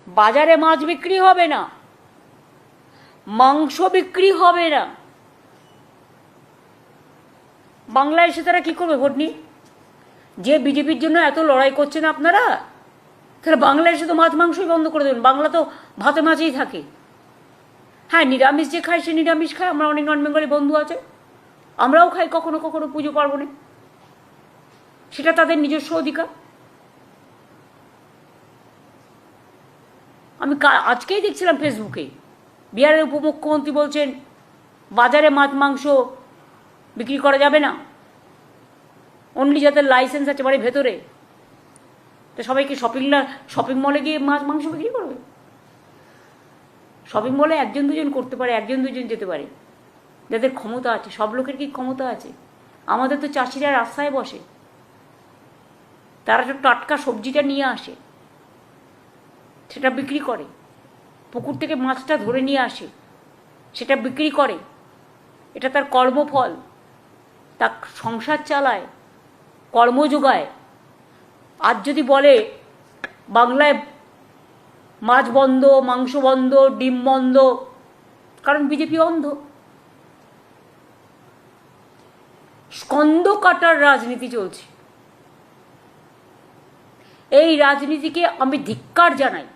বাজারে মাছ বিক্রি হবে না, মাংস বিক্রি হবে না, বাংলায় এসে তারা কি করবে ভোট নিয়ে? যে বিজেপির জন্য এত লড়াই করছেন আপনারা, তাহলে বাংলায় এসে তো মাছ মাংসই বন্ধ করে দেবেন। বাংলা তো ভাতে মাছেই থাকে। হ্যাঁ, নিরামিষ যে খায় সে নিরামিষ খায়, আমরা অনেক নন বেঙ্গলি বন্ধু আছে, আমরাও খাই কখনো কখনো পুজো পার্বণে, সেটা তাদের নিজস্ব অধিকার। আমি আজকেই দেখছিলাম ফেসবুকে, বিহারের উপমুখ্যমন্ত্রী বলছেন বাজারে মাছ মাংস বিক্রি করা যাবে না, অনলি যাদের লাইসেন্স আছে বাড়ির ভেতরে। তো সবাইকে শপিং মলে গিয়ে মাছ মাংস বিক্রি করবে? শপিং মলে একজন দুজন করতে পারে, একজন দুজন যেতে পারে, যাদের ক্ষমতা আছে। সব লোকের কি ক্ষমতা আছে? আমাদের তো চাষিরা রাস্তায় বসে, তারা তো টাটকা সবজিটা নিয়ে আসে, সেটা বিক্রি করে, পুকুর থেকে মাছটা ধরে নিয়ে আসে, সেটা বিক্রি করে, এটা তার কর্মফল, তার সংসার চালায়, কর্ম যোগায়। আজ যদি বলে বাংলায় মাছ বন্ধ, মাংস বন্ধ, ডিম বন্ধ, কারণ বিজেপি অন্ধ। স্কন্দ কাটার রাজনীতি চলছে। এই রাজনীতিকে আমি ধিক্কার জানাই।